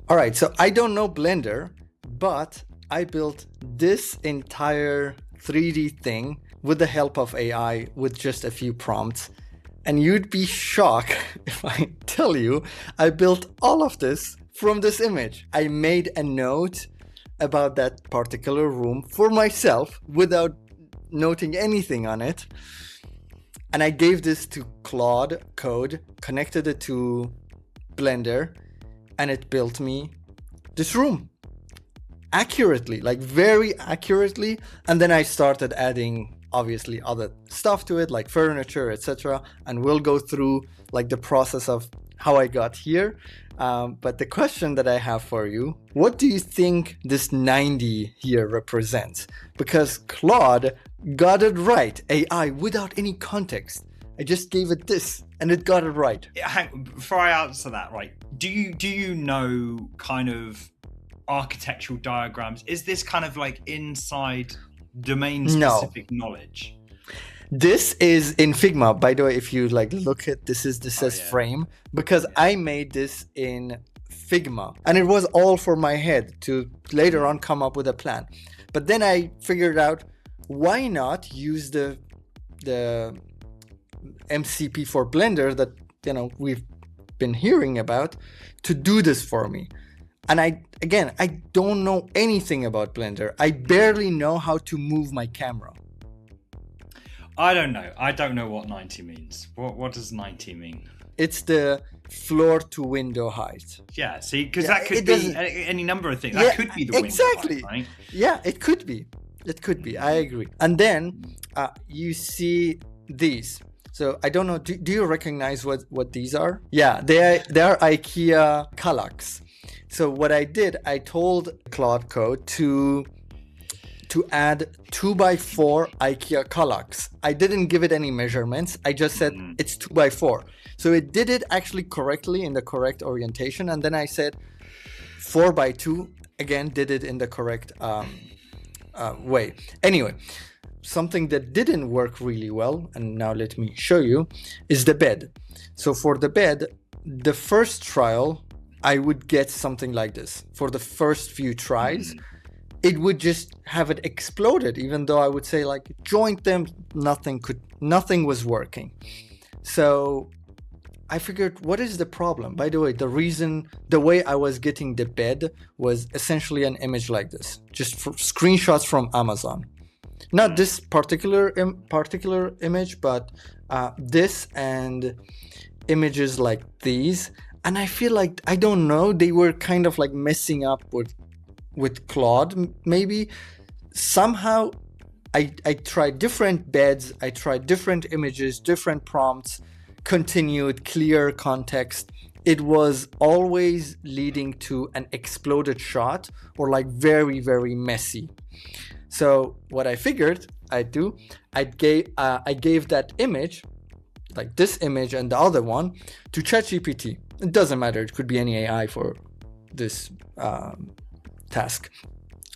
All right, so I don't know Blender, but I built this entire 3D thing with the help of AI with just a few prompts. And you'd be shocked if I tell you I built all of this from this image. I made a note about that particular room for myself without noting anything on it. And I gave this to Claude Code, connected it to Blender, and it built me this room accurately, like very accurately. And then I started adding obviously other stuff to it, like furniture, etc. And we'll go through like the process of how I got here. But the question that I have for you, what do you think this 90 here represents? Because Claude got it right, AI, without any context. I just gave it this and it got it right. Before I answer that, right, do you know kind of architectural diagrams? Is this kind of like inside domain specific knowledge? This is in Figma, by the way. If you like look at this says frame, because I made this in Figma and it was all for my head to later on come up with a plan. But then I figured out, why not use the MCP for Blender that we've been hearing about to do this for me. And I don't know anything about Blender. I barely know how to move my camera. I don't know. I don't know what 90 means. What does 90 mean? It's the floor to window height. Yeah, see, because that could be any number of things. That could be the window height, right? Yeah, it could be. It could be. I agree. And then you see these. So I don't know. Do you recognize what these are? Yeah, they are IKEA KALLAX. So what I did, I told Claude Code to add 2x4 IKEA KALLAX. I didn't give it any measurements. I just said it's 2x4. So it did it actually correctly in the correct orientation. And then I said 4x2, again, did it in the correct way. Anyway, something that didn't work really well, and now let me show you, is the bed. So for the bed, the first trial, I would get something like this. For the first few tries, it would just have it exploded, even though I would say like joint them, nothing was working. So I figured, what is the problem? By the way, the way I was getting the bed was essentially an image like this, just for screenshots from Amazon. Not this particular image, but this and images like these. And I feel like, I don't know, they were kind of like messing up with Claude, maybe. Somehow I tried different beds, I tried different images, different prompts, continued clear context. It was always leading to an exploded shot or like very, very messy. So what I figured I'd do, I gave that image, like this image and the other one, to ChatGPT. It doesn't matter, it could be any AI for this task.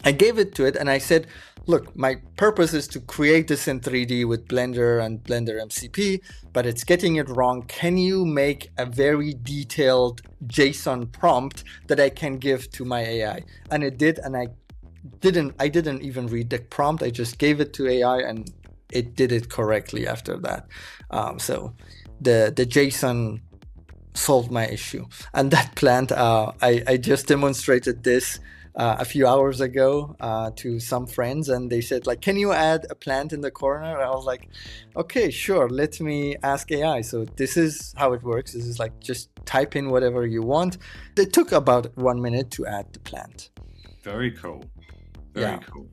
I gave it to it and I said, look, my purpose is to create this in 3D with Blender and Blender MCP, but it's getting it wrong. Can you make a very detailed JSON prompt that I can give to my AI? And it did, and I didn't even read the prompt. I just gave it to AI and it did it correctly after that. So the JSON solved my issue. And that plant, I just demonstrated this a few hours ago to some friends, and they said like, can you add a plant in the corner? And I was like, okay, sure, let me ask AI. So this is how it works. This is like, just type in whatever you want. It took about 1 minute to add the plant. Very cool. Very cool.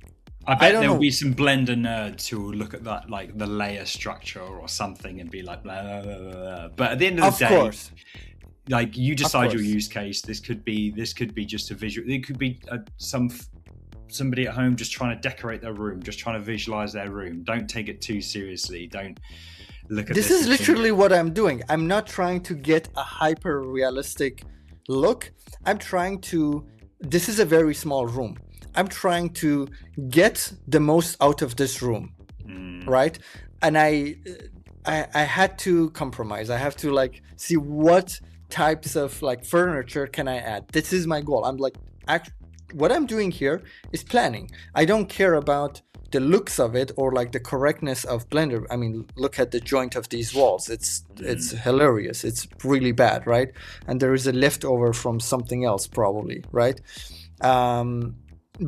I bet there'll be some Blender nerds who will look at that, like the layer structure or something, and be like, blah, blah, blah, blah. But at the end of the day, like, you decide your use case. This could be just a visual. It could be somebody at home just trying to decorate their room, just trying to visualize their room. Don't take it too seriously. Don't look at this. This is literally what I'm doing. I'm not trying to get a hyper realistic look. This is a very small room. I'm trying to get the most out of this room, right? And I had to compromise. I have to like see what types of like furniture can I add? This is my goal. I'm like, what I'm doing here is planning. I don't care about the looks of it or like the correctness of Blender. I mean, look at the joint of these walls. It's hilarious. It's really bad, right? And there is a leftover from something else probably, right?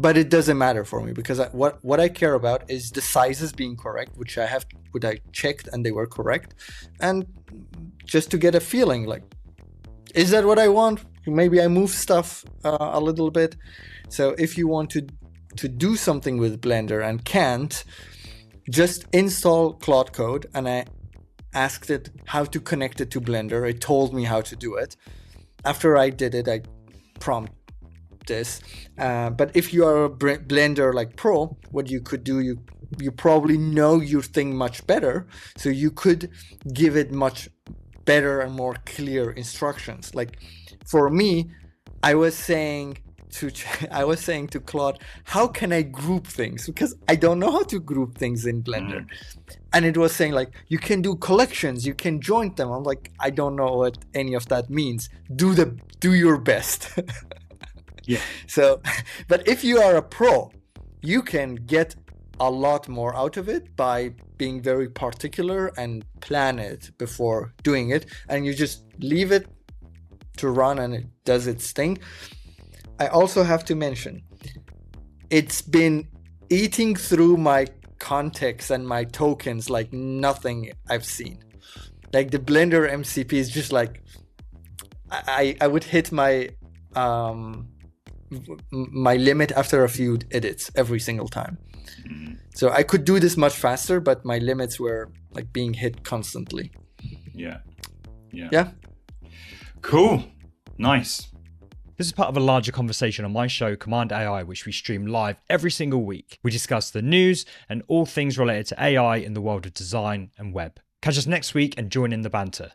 But it doesn't matter for me, because what I care about is the sizes being correct, which I checked and they were correct, and just to get a feeling like, is that what I want? Maybe I move stuff a little bit. So if you want to do something with Blender and can't, just install Claude Code, and I asked it how to connect it to Blender. It told me how to do it. After I did it, I prompt this. But if you are a Blender like pro, what you could do, you probably know your thing much better, so you could give it much better and more clear instructions. Like for me, I was saying to Claude, how can I group things? Because I don't know how to group things in Blender. And it was saying like, you can do collections, you can join them. I'm like, I don't know what any of that means. Do your best. Yeah. So, but if you are a pro, you can get a lot more out of it by being very particular and plan it before doing it, and you just leave it to run and it does its thing. I also have to mention, it's been eating through my context and my tokens like nothing I've seen. Like the Blender MCP is just like, I would hit my limit after a few edits every single time. So I could do this much faster, but my limits were like being hit constantly. Yeah. Cool. Nice. This is part of a larger conversation on my show, Cmd+AI, which we stream live every single week. We discuss the news and all things related to AI in the world of design and web. Catch us next week and join in the banter.